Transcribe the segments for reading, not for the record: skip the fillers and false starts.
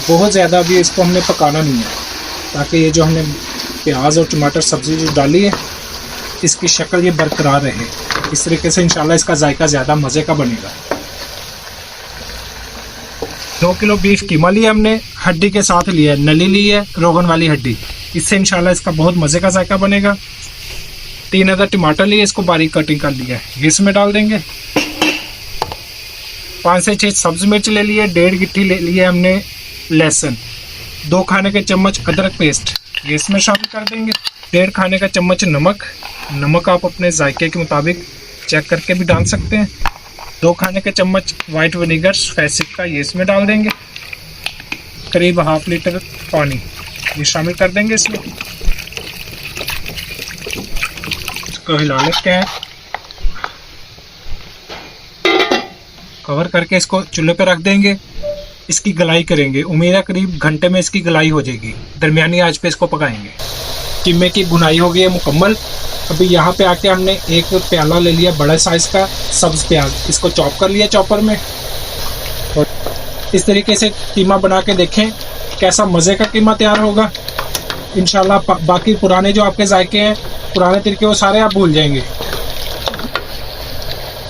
बहुत ज़्यादा अभी इसको हमने पकाना नहीं है, ताकि ये जो हमने प्याज और टमाटर सब्ज़ी जो डाली है इसकी शक्ल ये बरकरार रहे। इस तरीके से इंशाल्लाह इसका जायका ज़्यादा मज़े का बनेगा। 2 किलो बीफ कीमा लिया हमने, हड्डी के साथ लिया है, नली ली है रोगन वाली हड्डी। इससे इंशाल्लाह इसका बहुत मज़े का जायका बनेगा। 3 अदर टमाटर लिए, इसको बारीक कटिंग कर लिया है, इसमें डाल देंगे। 5 से 6 सब्ज़ मिर्च ले लिए, 1.5 गिट्टी ले लिए हमने लहसुन, 2 खाने के चम्मच अदरक पेस्ट ये इसमें शामिल कर देंगे। 1.5 खाने का चम्मच नमक आप अपने जायके के मुताबिक चेक करके भी डाल सकते हैं। 2 खाने के चम्मच वाइट विनेगर फैसिक का ये इसमें डाल देंगे। करीब ½ लीटर पानी ये शामिल कर देंगे इसमें। इसको हिला लेते हैं, कवर करके इसको चूल्हे पे रख देंगे। इसकी गलाई करेंगे, उम्मीद है करीब घंटे में इसकी गलाई हो जाएगी। दरमियानी आंच पे इसको पकाएंगे। कीमे की बुनाई हो गई है मुकम्मल। अभी यहाँ पे आके हमने 1 प्याला ले लिया बड़ा साइज़ का सब्ज़ प्याज, इसको चॉप कर लिया चॉपर में। और इस तरीके से कीमा बना के देखें कैसा मज़े का कीमा तैयार होगा। इंशाल्लाह बाकी पुराने जो आपके जायके हैं, पुराने तरीके, वो सारे आप भूल जाएंगे।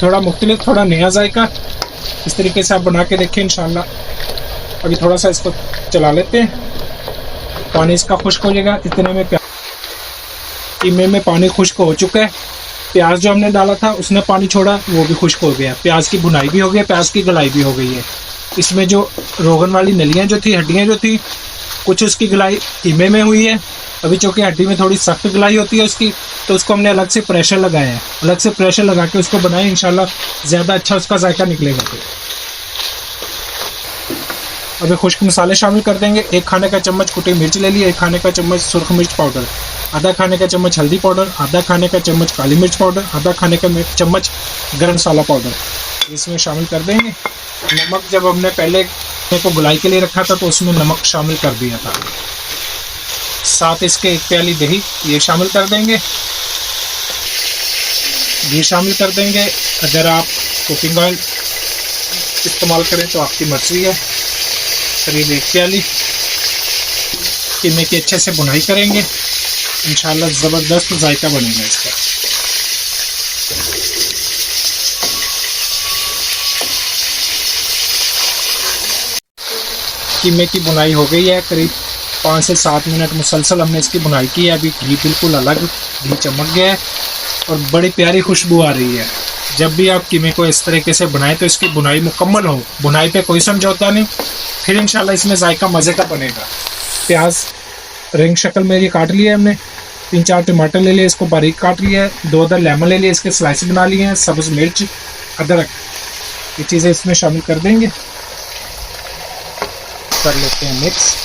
थोड़ा मुख्तलिफ, थोड़ा नया जायका, इस तरीके से आप बना के देखें इंशाल्लाह। अभी थोड़ा सा इसको चला लेते हैं, पानी इसका खुश्क हो जाएगा। इतने में कीमे में पानी खुश्क हो चुका है। प्याज जो हमने डाला था उसने पानी छोड़ा, वो भी खुश्क हो गया। प्याज की भुनाई भी हो गई, प्याज की गलाई भी हो गई है। इसमें जो रोगन वाली नलियाँ जो थी, हड्डियाँ जो थी, कुछ उसकी गलाई कीमे में हुई है। अभी चूँकि हड्डी में थोड़ी सख्त गलाई होती है उसकी, तो उसको हमने अलग से प्रेशर लगाया है। अलग से प्रेशर लगा के उसको बनाए, इंशाल्लाह ज़्यादा अच्छा उसका जायका निकलेगा। फिर अभी खुश्क मसाले शामिल कर देंगे। 1 खाने का चम्मच कुटी मिर्च ले ली, 1 खाने का चम्मच सुरख मिर्च पाउडर, आधा खाने का चम्मच हल्दी पाउडर, आधा खाने का चम्मच काली मिर्च पाउडर, आधा खाने का चम्मच गरम मसाला पाउडर इसमें शामिल कर देंगे। नमक जब हमने पहले को गुलाई के लिए रखा था तो उसमें नमक शामिल कर दिया था। साथ इसके 1 प्याली दही ये शामिल कर देंगे। घी शामिल कर देंगे। अगर आप कुकिंग ऑयल इस्तेमाल करें तो आपकी मर्जी है। करीब 1 प्याली कीमे की अच्छे से बुनाई करेंगे, इंशाल्लाह ज़बरदस्त जायका बनेगा इसका। कीमे की बुनाई हो गई है, करीब 5 से 7 मिनट मुसलसल हमने इसकी बुनाई की है। अभी घी बिल्कुल अलग, घी चमक गया है और बड़ी प्यारी खुशबू आ रही है। जब भी आप कीमे को इस तरीके से बनाएं तो इसकी बुनाई मुकम्मल हो, बुनाई पे कोई समझौता नहीं, फिर इंशाल्लाह इसमें जायका मज़े का बनेगा। प्याज रिंग शक्ल में ये काट लिया है हमने। 3-4 टमाटर ले लिए, इसको बारीक काट लिया है। 2 अदर लेमन ले लिए, इसके स्लाइस बना लिए हैं। सब्ज़ मिर्च, अदरक ये चीज़ें इसमें शामिल कर देंगे। कर लेते हैं मिक्स।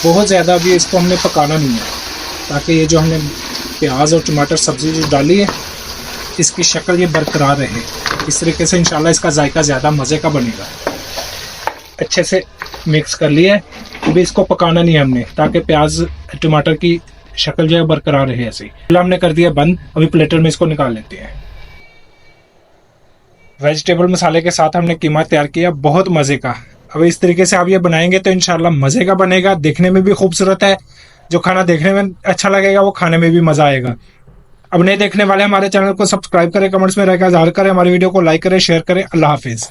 बहुत ज़्यादा अभी इसको हमने पकाना नहीं है, ताकि ये जो हमने प्याज और टमाटर सब्ज़ी जो डाली है इसकी शक्ल ये बरकरार रहे। इस तरीके से इंशाल्लाह इसका जायका ज़्यादा मज़े का बनेगा। अच्छे से मिक्स कर लिया है। अभी इसको पकाना नहीं है हमने, ताकि प्याज टमाटर की शक्ल जो है बरकरार रहे ऐसे ही। हमने कर दिया बंद। अभी प्लेटर में इसको निकाल लेते हैं। वेजिटेबल मसाले के साथ हमने कीमा तैयार किया, बहुत मज़े का। अब इस तरीके से आप ये बनाएंगे तो इंशाल्लाह मज़े का बनेगा। देखने में भी खूबसूरत है, जो खाना देखने में अच्छा लगेगा वो खाने में भी मज़ा आएगा। अब नए देखने वाले हमारे चैनल को सब्सक्राइब करें, कमेंट्स में रहकर इज़हार करें, हमारी वीडियो को लाइक करें, शेयर करें। अल्लाह हाफिज़।